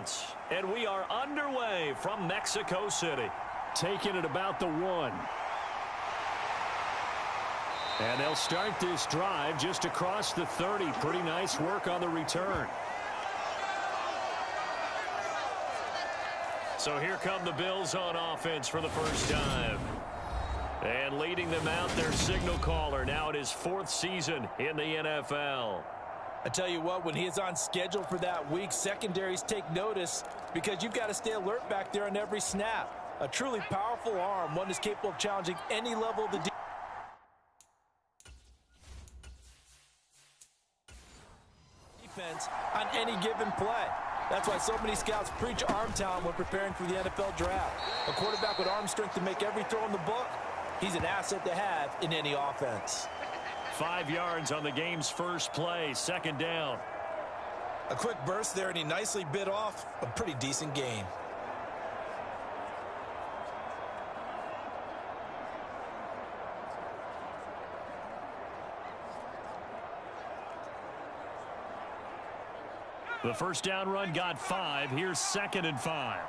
timeouts. And we are underway from Mexico City. Taking it about the 1. And they'll start this drive just across the 30. Pretty nice work on the return. So here come the Bills on offense for the first time. And leading them out, their signal caller, now in his 4th season in the NFL. I tell you what, when he is on schedule for that week, secondaries take notice because you've got to stay alert back there on every snap. A truly powerful arm, one that's capable of challenging any level of the defense on any given play. That's why so many scouts preach arm talent when preparing for the NFL draft. A quarterback with arm strength to make every throw in the book, he's an asset to have in any offense. 5 yards on the game's first play, 2nd down. A quick burst there, and he nicely bit off a pretty decent gain. The first down run got 5. Here's 2nd and 5.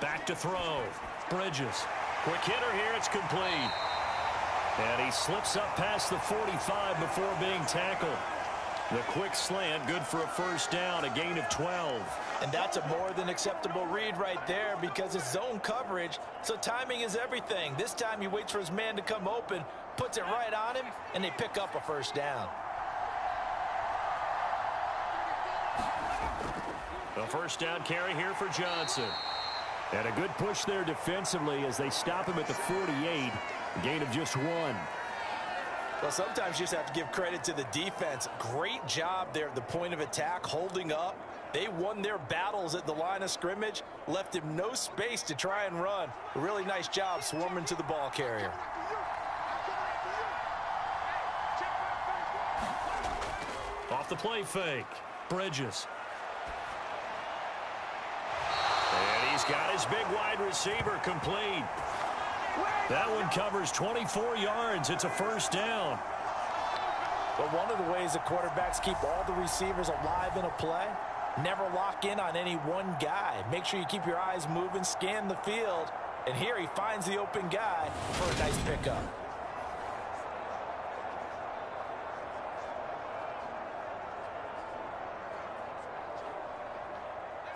Back to throw. Bridges. Quick hitter here. It's complete. And he slips up past the 45 before being tackled. The quick slant, good for a first down, a gain of 12. And that's a more than acceptable read right there because it's zone coverage, so timing is everything. This time he waits for his man to come open, puts it right on him, and they pick up a first down. The first down carry here for Johnson. And a good push there defensively as they stop him at the 48, a gain of just 1. Well, sometimes you just have to give credit to the defense. Great job there at the point of attack, holding up. They won their battles at the line of scrimmage, left him no space to try and run. A really nice job swarming to the ball carrier. Off the play fake, Bridges. And he's got his big wide receiver complete. That one covers 24 yards. It's a first down. But one of the ways the quarterbacks keep all the receivers alive in a play, never lock in on any one guy. Make sure you keep your eyes moving, scan the field. And here he finds the open guy for a nice pickup.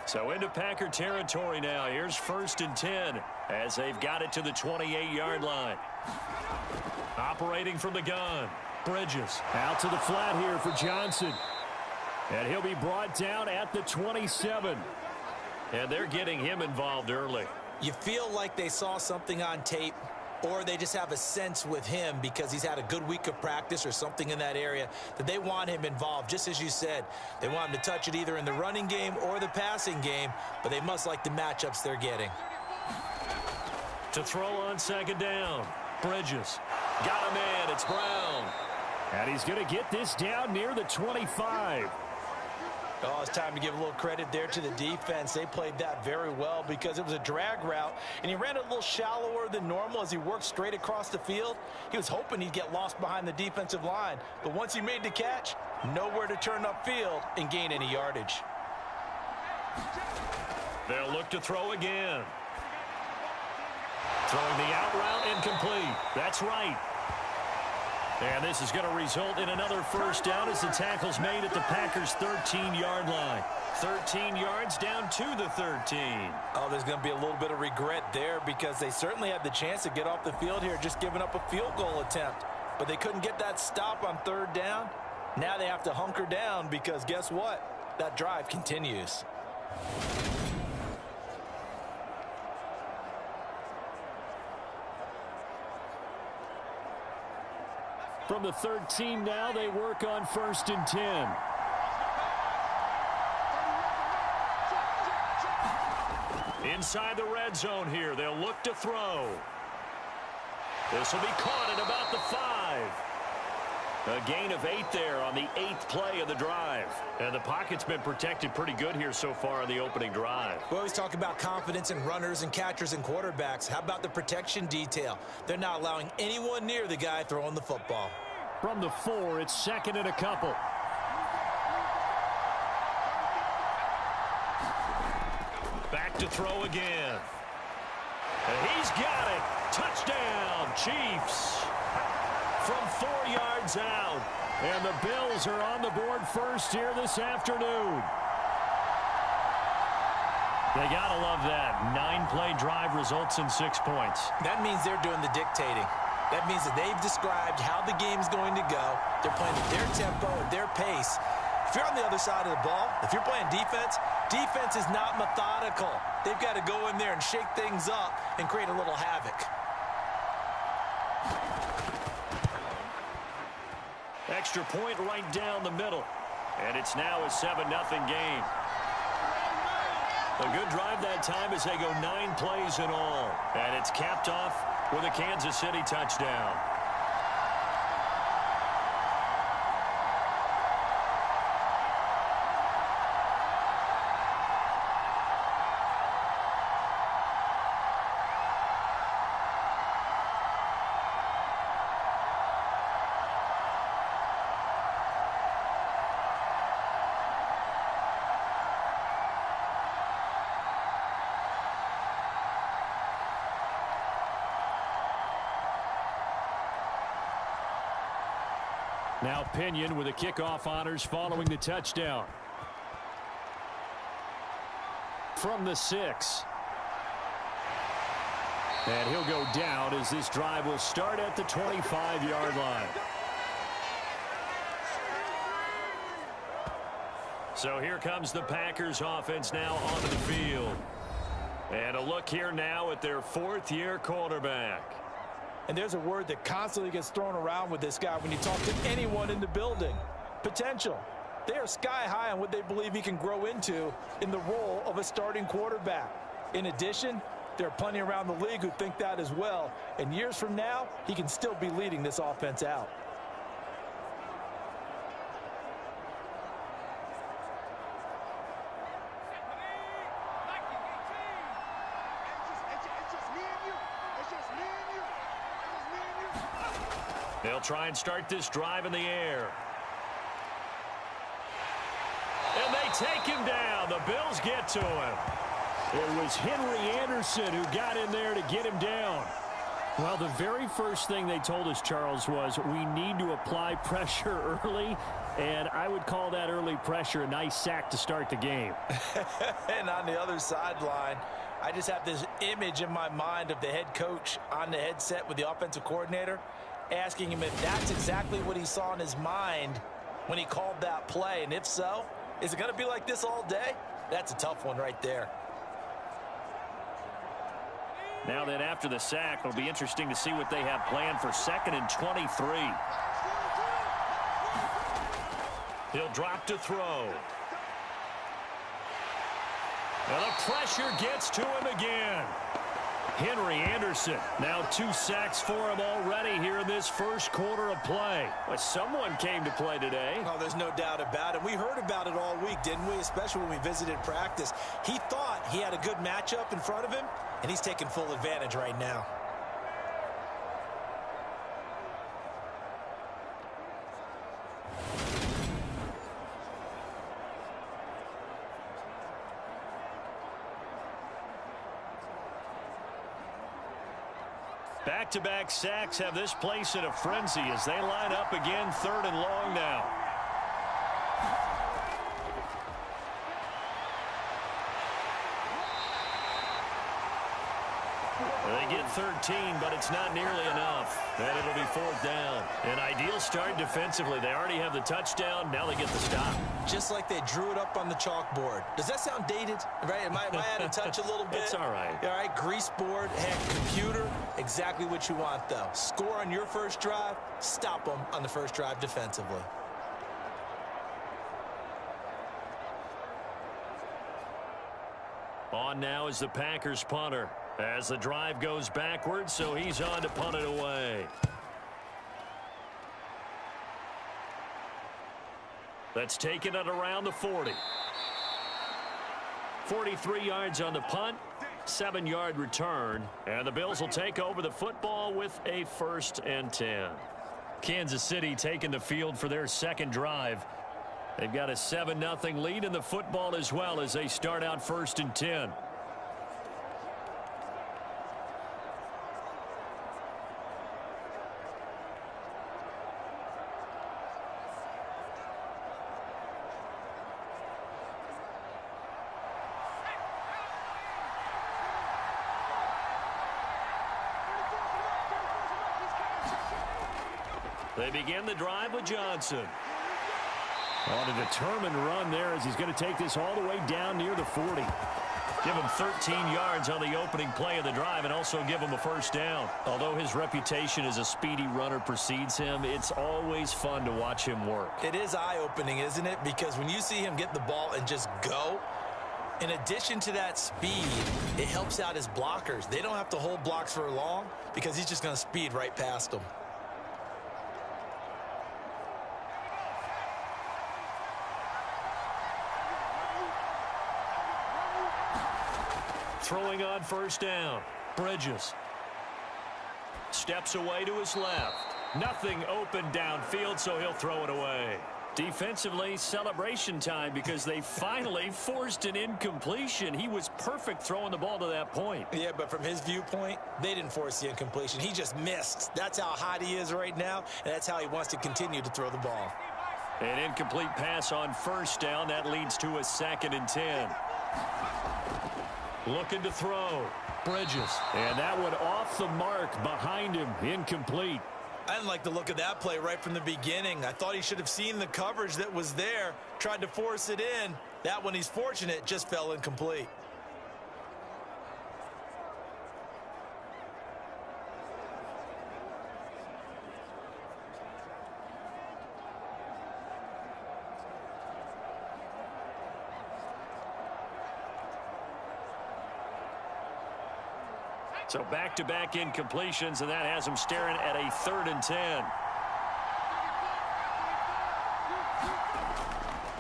So into Packer territory now. Here's 1st and 10 as they've got it to the 28-yard line. Operating from the gun. Bridges out to the flat here for Johnson. And he'll be brought down at the 27. And they're getting him involved early. You feel like they saw something on tape, or they just have a sense with him because he's had a good week of practice or something in that area that they want him involved. Just as you said, they want him to touch it either in the running game or the passing game, but they must like the matchups they're getting. To throw on 2nd down. Bridges. Got him in. It's Brown. And he's going to get this down near the 25. Oh, it's time to give a little credit there to the defense. They played that very well because it was a drag route, and he ran it a little shallower than normal as he worked straight across the field. He was hoping he'd get lost behind the defensive line, but once he made the catch, nowhere to turn upfield and gain any yardage. They'll look to throw again. Throwing the out route incomplete. That's right. And this is going to result in another first down as the tackle's made at the Packers' 13-yard line. 13 yards down to the 13. Oh, there's going to be a little bit of regret there because they certainly had the chance to get off the field here, just giving up a field goal attempt. But they couldn't get that stop on 3rd down. Now they have to hunker down because guess what? That drive continues. From the 13 now, they work on 1st and 10. Inside the red zone here, they'll look to throw. This will be caught at about the 5. A gain of 8 there on the 8th play of the drive. And the pocket's been protected pretty good here so far on the opening drive. We always talk about confidence in runners and catchers and quarterbacks. How about the protection detail? They're not allowing anyone near the guy throwing the football. From the 4, it's 2nd and a couple. Back to throw again. And he's got it. Touchdown, Chiefs. From 4 yards out. And the Bills are on the board first here this afternoon. They got to love that. 9-play drive results in 6 points. That means they're doing the dictating. That means that they've described how the game's going to go. They're playing at their tempo, at their pace. If you're on the other side of the ball, if you're playing defense, defense is not methodical. They've got to go in there and shake things up and create a little havoc. Extra point right down the middle. And it's now a 7-0 game. A good drive that time as they go 9 plays in all. And it's capped off with a Kansas City touchdown. Now Pinion with the kickoff honors following the touchdown. From the 6. And he'll go down as this drive will start at the 25-yard line. So here comes the Packers offense now onto the field. And a look here now at their 4th-year quarterback. And there's a word that constantly gets thrown around with this guy when you talk to anyone in the building. Potential. They are sky high on what they believe he can grow into in the role of a starting quarterback. In addition, there are plenty around the league who think that as well. And years from now, he can still be leading this offense out. They'll try and start this drive in the air. And they take him down. The Bills get to him. It was Henry Anderson who got in there to get him down. Well, the very first thing they told us, Charles, was we need to apply pressure early, and I would call that early pressure a nice sack to start the game. And on the other sideline, I just have this image in my mind of the head coach on the headset with the offensive coordinator, asking him if that's exactly what he saw in his mind when he called that play. And if so, is it going to be like this all day? That's a tough one right there. Now then, after the sack, it'll be interesting to see what they have planned for 2nd and 23. He'll drop to throw. And the pressure gets to him again. Henry Anderson, now 2 sacks for him already here in this first quarter of play. Well, someone came to play today. Oh, there's no doubt about it. We heard about it all week, didn't we? Especially when we visited practice. He thought he had a good matchup in front of him, and he's taking full advantage right now. Back-to-back sacks have this place in a frenzy as they line up again 3rd and long now. They get 13, but it's not nearly enough. And it'll be 4th down. An ideal start defensively. They already have the touchdown. Now they get the stop. Just like they drew it up on the chalkboard. Does that sound dated? Right? Am I out of touch a little bit? It's all right. All right, grease board, heck, computer, exactly what you want, though. Score on your first drive, stop them on the first drive defensively. On now is the Packers punter. As the drive goes backwards, so he's on to punt it away. That's taken it around the 40. 43 yards on the punt, 7-yard return, and the Bills will take over the football with a 1st and 10. Kansas City taking the field for their second drive. They've got a 7-0 lead in the football as well as they start out 1st and 10. They begin the drive with Johnson. On a determined run there as he's going to take this all the way down near the 40. Give him 13 yards on the opening play of the drive and also give him a 1st down. Although his reputation as a speedy runner precedes him, it's always fun to watch him work. It is eye-opening, isn't it? Because when you see him get the ball and just go, in addition to that speed, it helps out his blockers. They don't have to hold blocks for long because he's just going to speed right past them. Throwing on 1st down. Bridges. Steps away to his left. Nothing open downfield, so he'll throw it away. Defensively, celebration time because they finally forced an incompletion. He was perfect throwing the ball to that point. Yeah, but from his viewpoint, they didn't force the incompletion. He just missed. That's how hot he is right now, and that's how he wants to continue to throw the ball. An incomplete pass on 1st down. That leads to a 2nd and 10. Looking to throw. Bridges. And that one off the mark behind him. Incomplete. I didn't like the look of that play right from the beginning. I thought he should have seen the coverage that was there. Tried to force it in. That one, he's fortunate, just fell incomplete. So back-to-back incompletions, and that has him staring at a 3rd and 10.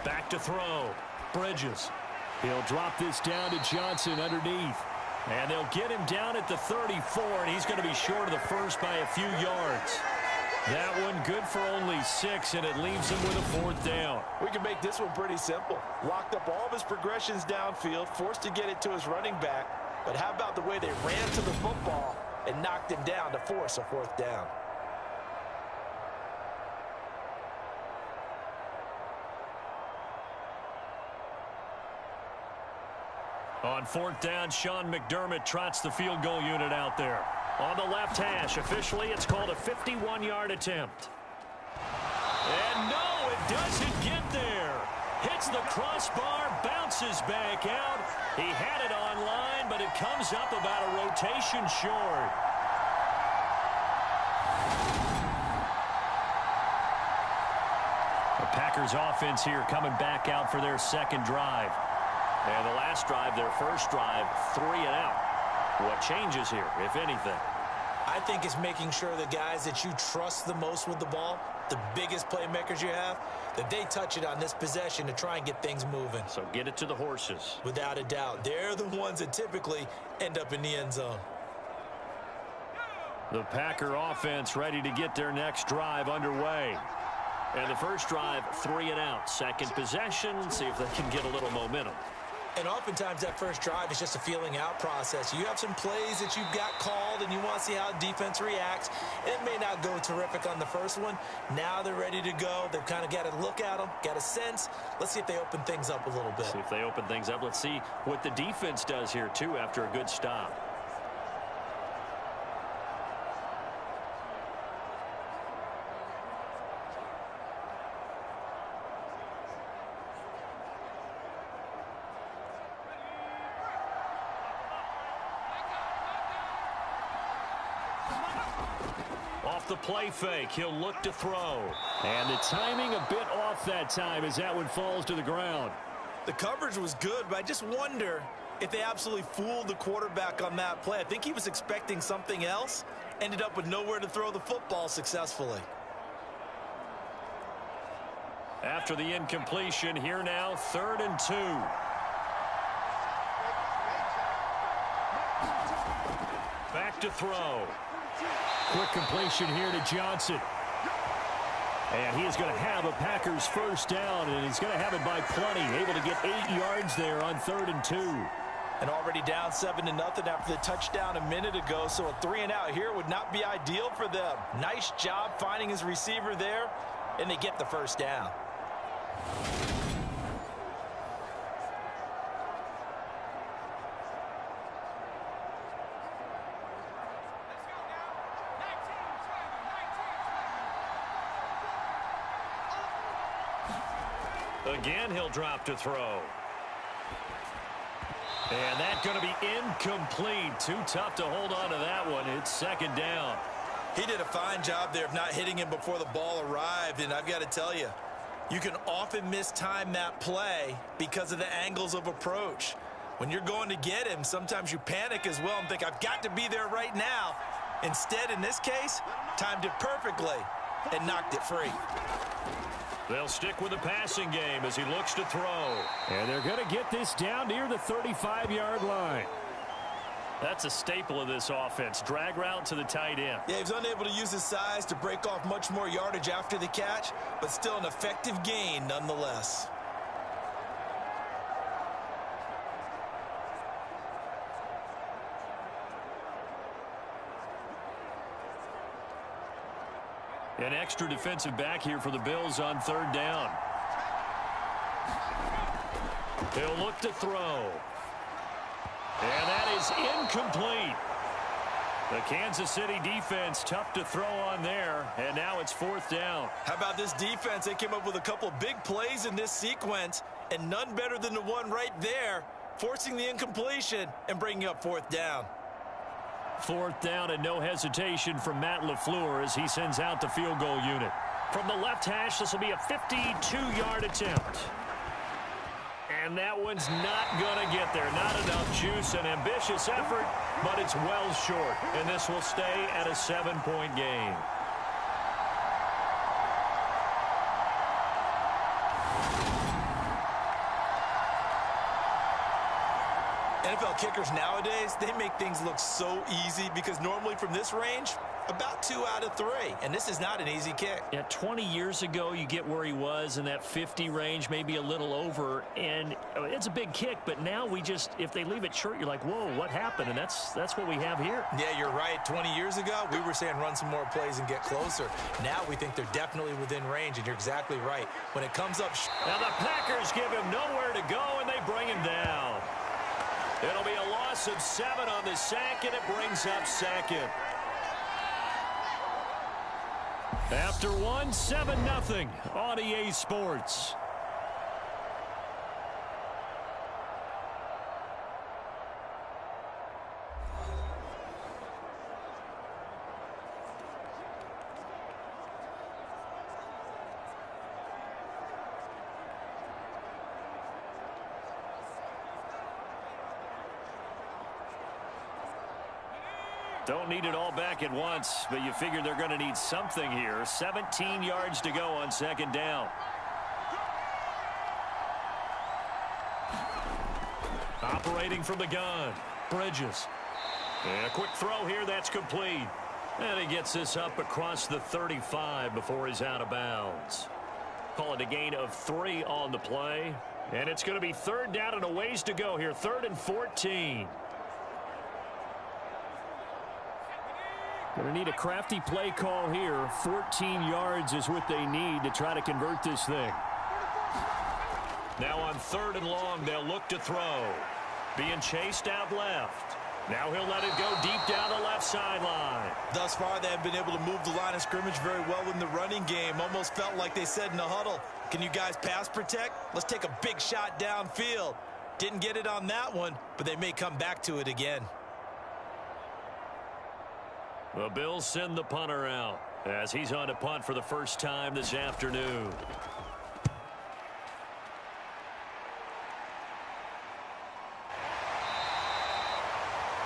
Back to throw. Bridges. He'll drop this down to Johnson underneath. And they'll get him down at the 34, and he's going to be short of the 1st by a few yards. That one good for only 6, and it leaves him with a 4th down. We can make this one pretty simple. Locked up all of his progressions downfield, forced to get it to his running back. But how about the way they ran to the football and knocked him down to force a 4th down? On 4th down, Sean McDermott trots the field goal unit out there. On the left hash, officially it's called a 51-yard attempt. And no, it doesn't get there. Hits the crossbar, bounces back out. He had it on line, but it comes up about a rotation short. The Packers offense here coming back out for their 2nd drive. And the last drive, their 1st drive, 3 and out. What changes here, if anything? I think it's making sure the guys that you trust the most with the ball, the biggest playmakers you have, that they touch it on this possession to try and get things moving. So get it to the horses. Without a doubt. They're the ones that typically end up in the end zone. The Packer offense ready to get their next drive underway. And the 1st drive, 3 and out. 2nd possession, see if they can get a little momentum. And oftentimes that 1st drive is just a feeling out process. You have some plays that you've got called and you want to see how defense reacts. It may not go terrific on the 1st one. Now they're ready to go. They've kind of got to look at them, got a sense. Let's see if they open things up a little bit. See if they open things up. Let's see what the defense does here, too, after a good stop. Off the play fake, he'll look to throw. And the timing a bit off that time as that one falls to the ground. The coverage was good, but I just wonder if they absolutely fooled the quarterback on that play. I think he was expecting something else, ended up with nowhere to throw the football successfully. After the incompletion, here now, 3rd and 2. Back to throw. Quick completion here to Johnson. And he is going to have a Packers first down, and he's going to have it by plenty. Able to get 8 yards there on 3rd and 2. And already down 7-0 after the touchdown a minute ago, so a 3-and-out here would not be ideal for them. Nice job finding his receiver there, and they get the first down. Again, he'll drop to throw. And that's going to be incomplete. Too tough to hold on to that one. It's 2nd down. He did a fine job there of not hitting him before the ball arrived, and I've got to tell you, you can often mistime that play because of the angles of approach. When you're going to get him, sometimes you panic as well and think, I've got to be there right now. Instead, in this case, timed it perfectly and knocked it free. They'll stick with the passing game as he looks to throw. And they're going to get this down near the 35-yard line. That's a staple of this offense. Drag route to the tight end. Yeah, he was unable to use his size to break off much more yardage after the catch, but still an effective gain nonetheless. An extra defensive back here for the Bills on 3rd down. He'll look to throw. And that is incomplete. The Kansas City defense tough to throw on there, and now it's 4th down. How about this defense? They came up with a couple big plays in this sequence, and none better than the one right there, forcing the incompletion and bringing up 4th down. 4th down and no hesitation from Matt LaFleur as he sends out the field goal unit. From the left hash, this will be a 52-yard attempt. And that one's not going to get there. Not enough juice. An ambitious effort, but it's well short. And this will stay at a 7-point game. NFL kickers nowadays, they make things look so easy because normally from this range, about 2 out of 3. And this is not an easy kick. Yeah, 20 years ago, you get where he was in that 50 range, maybe a little over. And it's a big kick, but now we just, if they leave it short, you're like, whoa, what happened? And that's what we have here. Yeah, you're right. 20 years ago, we were saying run some more plays and get closer. Now we think they're definitely within range, and you're exactly right. When it comes up... Now the Packers give him nowhere to go, and they bring him down. It'll be a loss of 7 on the sack, and it brings up 2nd. After 1, 7-0 on EA Sports. Don't need it all back at once, but you figure they're going to need something here. 17 yards to go on 2nd down. Operating from the gun, Bridges. And a quick throw here, that's complete. And he gets this up across the 35 before he's out of bounds. Call it a gain of 3 on the play. And it's going to be 3rd down and a ways to go here, 3rd and 14. Going to need a crafty play call here. 14 yards is what they need to try to convert this thing. Now on 3rd and long, they'll look to throw. Being chased out left. Now he'll let it go deep down the left sideline. Thus far, they have been able to move the line of scrimmage very well in the running game. Almost felt like they said in the huddle, can you guys pass protect? Let's take a big shot downfield. Didn't get it on that one, but they may come back to it again. The Bills send the punter out as he's on to punt for the first time this afternoon.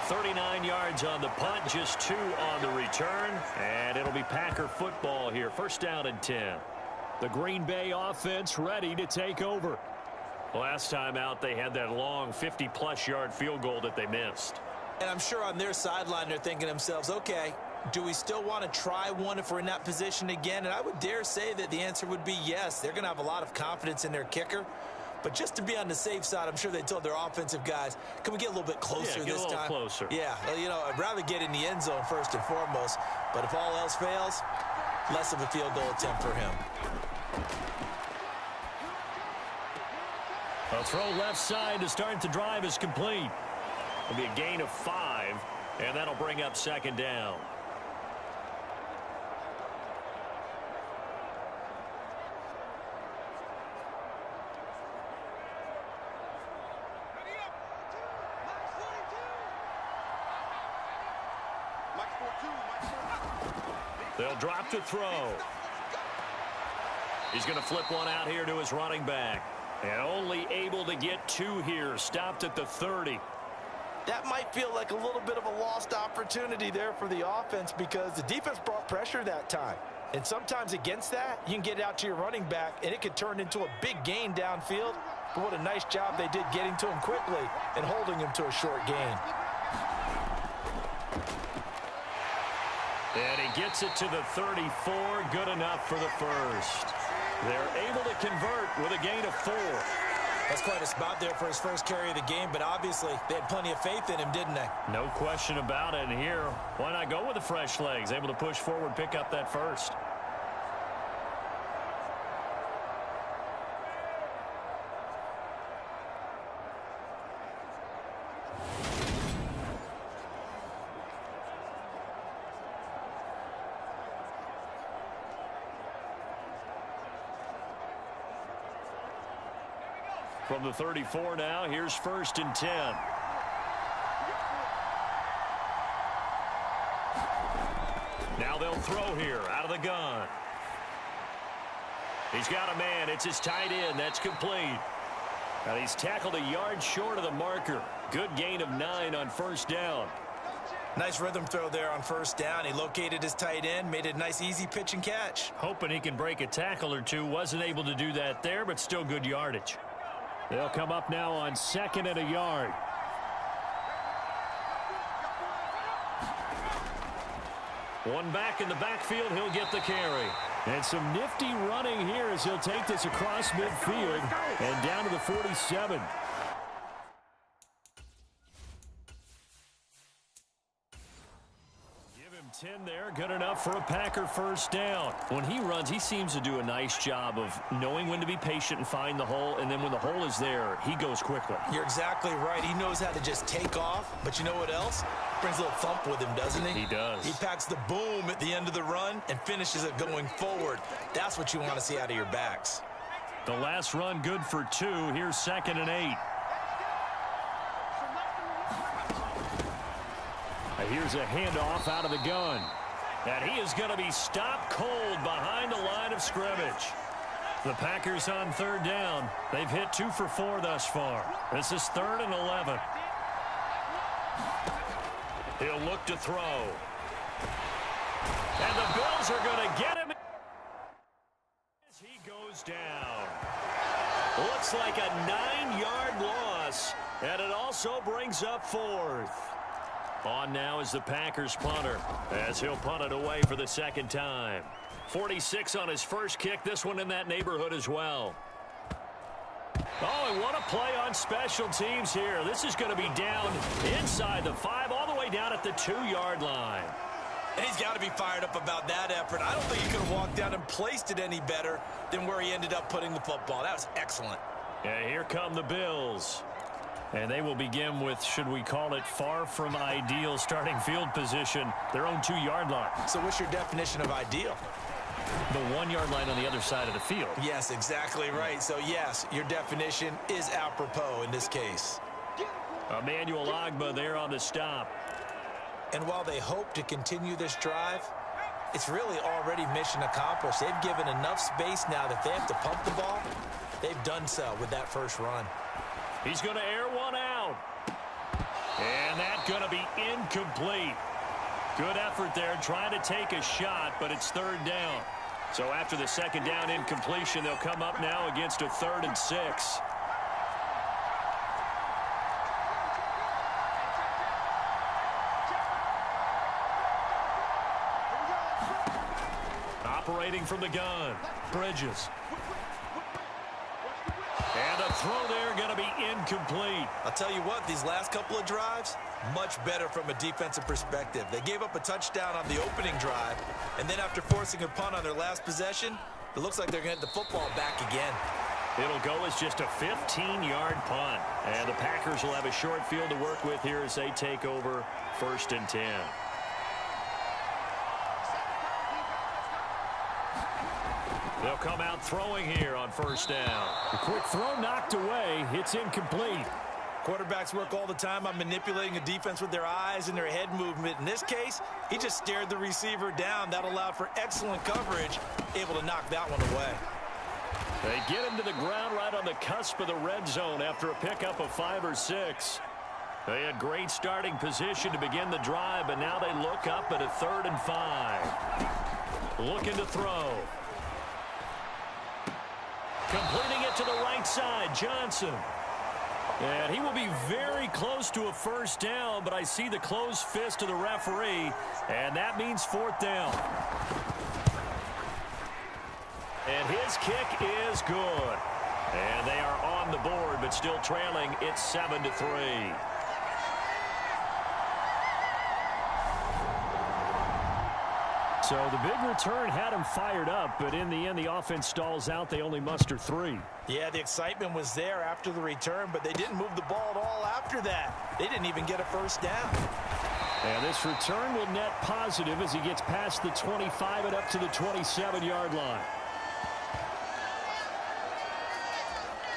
"39 yards on the punt, just 2 on the return, and it'll be Packer football here. 1st down and 10. The Green Bay offense ready to take over. Last time out, they had that long 50-plus yard field goal that they missed. And I'm sure on their sideline, they're thinking to themselves, okay, do we still want to try one if we're in that position again? And I would dare say that the answer would be yes. They're going to have a lot of confidence in their kicker. But just to be on the safe side, I'm sure they told their offensive guys, can we get a little bit closer this time? Closer. Yeah, you know, I'd rather get in the end zone first and foremost. But if all else fails, less of a field goal attempt for him. A throw left side to start the drive is complete. It'll be a gain of 5, and that'll bring up second down. They'll drop to throw. He's going to flip one out here to his running back. And only able to get 2 here. Stopped at the 30. That might feel like a little bit of a lost opportunity there for the offense because the defense brought pressure that time. And sometimes against that, you can get out to your running back, and it could turn into a big gain downfield. But what a nice job they did getting to him quickly and holding him to a short gain. And he gets it to the 34. Good enough for the first. They're able to convert with a gain of 4. That's quite a spot there for his first carry of the game, but obviously they had plenty of faith in him, didn't they? No question about it. And here, why not go with the fresh legs? Able to push forward, pick up that first. From the 34 now, here's 1st and 10. Now they'll throw here out of the gun. He's got a man. It's his tight end. That's complete. And he's tackled a yard short of the marker. Good gain of 9 on 1st down. Nice rhythm throw there on 1st down. He located his tight end, made it a nice, easy pitch and catch. Hoping he can break a tackle or two. Wasn't able to do that there, but still good yardage. They'll come up now on 2nd and a yard. One back in the backfield, he'll get the carry. And some nifty running here as he'll take this across midfield and down to the 47. Give him 10 there, good enough for a Packer 1st down. When he runs, he seems to do a nice job of knowing when to be patient and find the hole, and then when the hole is there, he goes quickly. You're exactly right. He knows how to just take off, but you know what else? Brings a little thump with him, doesn't he? He does. He packs the boom at the end of the run and finishes it going forward. That's what you want to see out of your backs. The last run good for 2. Here's 2nd and 8. Here's a handoff out of the gun. And he is going to be stopped cold behind the line of scrimmage. The Packers on 3rd down. They've hit 2 for 4 thus far. This is 3rd and 11. He'll look to throw. And the Bills are going to get him as he goes down. Looks like a 9-yard loss, and it also brings up 4th. On now is the Packers punter as he'll punt it away for the 2nd time. 46 on his first kick. This one in that neighborhood as well. Oh, and what a play on special teams here. This is going to be down inside the 5, all the way down at the 2-yard line. And he's got to be fired up about that effort. I don't think he could have walked down and placed it any better than where he ended up putting the football. That was excellent. And here come the Bills. And they will begin with, should we call it, far from ideal starting field position, their own 2-yard line. So what's your definition of ideal? The 1-yard line on the other side of the field. Yes, exactly right. So, yes, your definition is apropos in this case. Emmanuel Ogbah there on the stop. And while they hope to continue this drive, it's really already mission accomplished. They've given enough space now that they have to pump the ball. They've done so with that first run. He's going to air one out. And that's going to be incomplete. Good effort there trying to take a shot, but it's 3rd down. So after the second down incompletion, they'll come up now against a 3rd and 6. Operating from the gun, Bridges. And a throw there going to be incomplete. I'll tell you what, these last couple of drives, much better from a defensive perspective. They gave up a touchdown on the opening drive, and then after forcing a punt on their last possession, it looks like they're going to get the football back again. It'll go as just a 15-yard punt. And the Packers will have a short field to work with here as they take over 1st and 10. They'll come out throwing here on 1st down. The quick throw knocked away. It's incomplete. Quarterbacks work all the time on manipulating a defense with their eyes and their head movement. In this case, he just stared the receiver down. That allowed for excellent coverage, able to knock that one away. They get him to the ground right on the cusp of the red zone after a pickup of 5 or 6. They had great starting position to begin the drive, but now they look up at a 3rd and 5. Looking to throw. Completing it to the right side, Johnson. And he will be very close to a 1st down, but I see the closed fist of the referee, and that means 4th down. And his kick is good. And they are on the board, but still trailing. It's 7-3. So the big return had him fired up, but in the end, the offense stalls out. They only muster 3. Yeah, the excitement was there after the return, but they didn't move the ball at all after that. They didn't even get a 1st down. And this return will net positive as he gets past the 25 and up to the 27-yard line.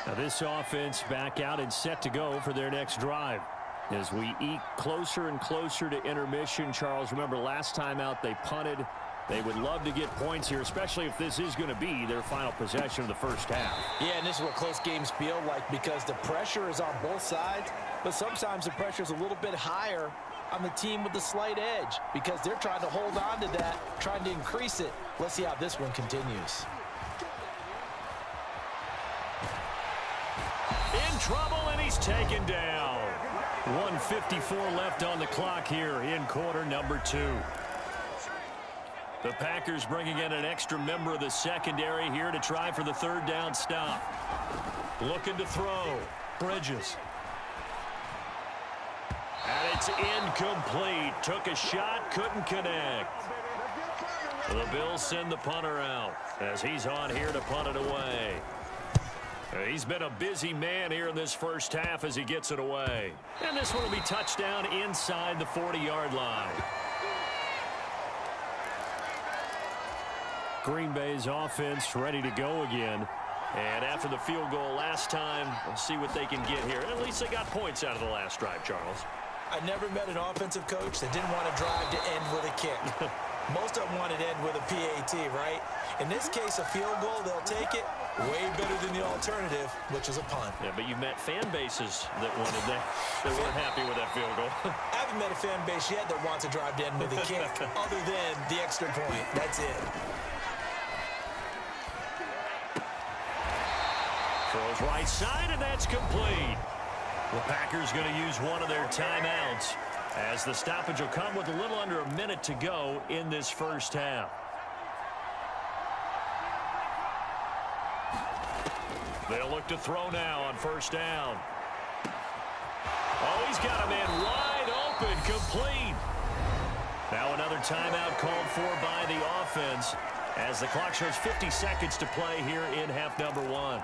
Now this offense back out and set to go for their next drive. As we eke closer and closer to intermission, Charles, remember last time out they punted. They would love to get points here, especially if this is going to be their final possession of the 1st half. Yeah, and this is what close games feel like because the pressure is on both sides, but sometimes the pressure is a little bit higher on the team with the slight edge because they're trying to hold on to that, trying to increase it. Let's see how this one continues. In trouble, and he's taken down. 1:54 left on the clock here in quarter number 2. The Packers bringing in an extra member of the secondary here to try for the 3rd down stop. Looking to throw. Bridges. And it's incomplete. Took a shot, couldn't connect. The Bills send the punter out as he's on here to punt it away. He's been a busy man here in this 1st half as he gets it away. And this one will be touchdown inside the 40-yard line. Green Bay's offense ready to go again. And after the field goal last time, we'll see what they can get here. At least they got points out of the last drive, Charles. I never met an offensive coach that didn't want to drive to end with a kick. Most of them wanted to end with a PAT, right? In this case, a field goal, they'll take it. Way better than the alternative, which is a punt. Yeah, but you've met fan bases that wanted that, that weren't happy with that field goal. I haven't met a fan base yet that wants to drive to end with a kick other than the extra point. That's it. Throws right side, and that's complete. The Packers going to use one of their timeouts as the stoppage will come with a little under a minute to go in this 1st half. They'll look to throw now on 1st down. Oh, he's got a man wide open, complete. Now another timeout called for by the offense as the clock shows 50 seconds to play here in half number 1.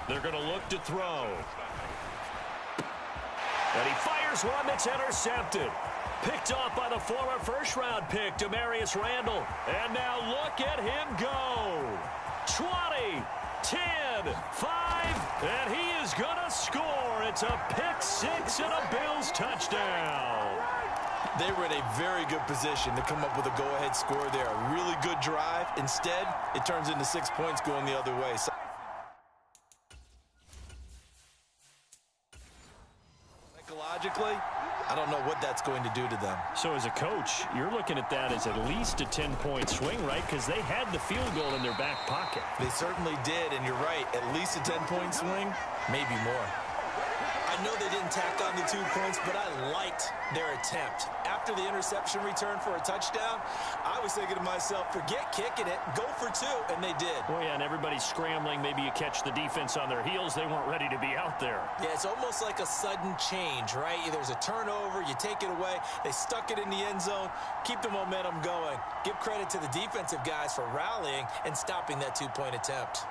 They're going to look to throw. And he fires one that's intercepted. Picked off by the former 1st-round pick, Demarius Randall. And now look at him go. 20, 10, 5, and he is going to score. It's a pick-6 and a Bills touchdown. They were in a very good position to come up with a go-ahead score there. A really good drive. Instead, it turns into 6 points going the other way. psychologically, I don't know what that's going to do to them. So as a coach, you're looking at that as at least a 10-point swing, right? Because they had the field goal in their back pocket. They certainly did, and you're right. At least a 10-point swing, maybe more. I know they didn't tack on the 2 points, but I liked their attempt. After the interception return for a touchdown, I was thinking to myself, forget kicking it, go for 2, and they did. Oh, yeah, and everybody's scrambling. Maybe you catch the defense on their heels. They weren't ready to be out there. Yeah, it's almost like a sudden change, right? There's a turnover, you take it away, they stuck it in the end zone, keep the momentum going. Give credit to the defensive guys for rallying and stopping that 2-point attempt.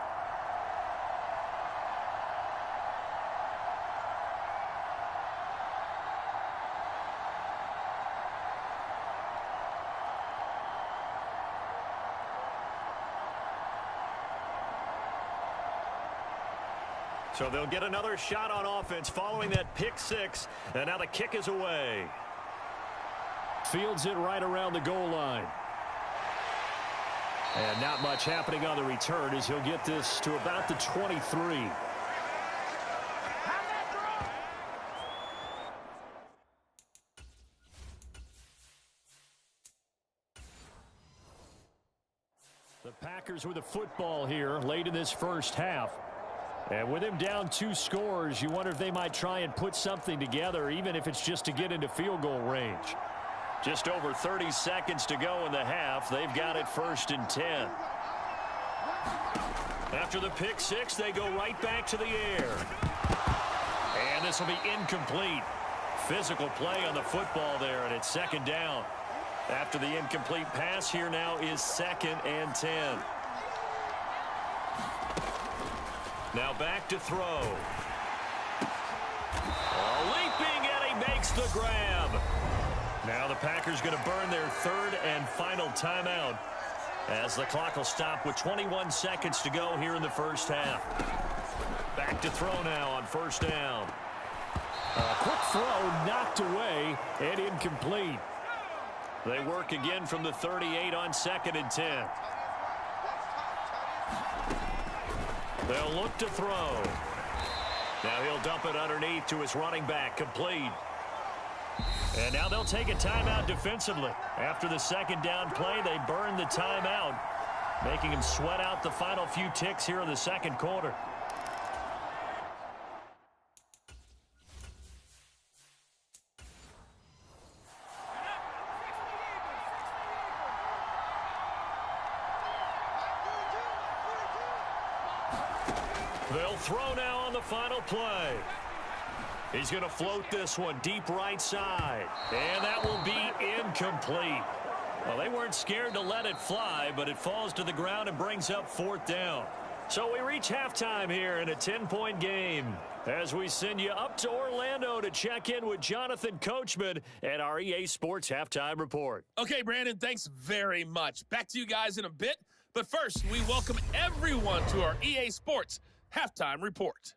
So they'll get another shot on offense following that pick 6. And now the kick is away. Fields it right around the goal line. And not much happening on the return as he'll get this to about the 23. The Packers with the football here late in this first half. And with him down 2 scores, you wonder if they might try and put something together, even if it's just to get into field goal range. Just over 30 seconds to go in the half. They've got it 1st and 10. After the pick 6, they go right back to the air. And this will be incomplete. Physical play on the football there, and it's 2nd down. After the incomplete pass, here now is 2nd and 10. Now back to throw. Leaping, and he makes the grab. Now the Packers going to burn their 3rd and final timeout as the clock will stop with 21 seconds to go here in the first half. Back to throw now on 1st down. A quick throw knocked away and incomplete. They work again from the 38 on 2nd and 10. They'll look to throw. Now he'll dump it underneath to his running back, complete. And now they'll take a timeout defensively. After the 2nd down play, they burn the timeout, making him sweat out the final few ticks here in the 2nd quarter. They'll throw now on the final play. He's going to float this one deep right side. And that will be incomplete. Well, they weren't scared to let it fly, but it falls to the ground and brings up 4th down. So we reach halftime here in a 10-point game as we send you up to Orlando to check in with Jonathan Coachman at our EA Sports Halftime Report. Okay, Brandon, thanks very much. Back to you guys in a bit. But first, we welcome everyone to our EA Sports Halftime Report.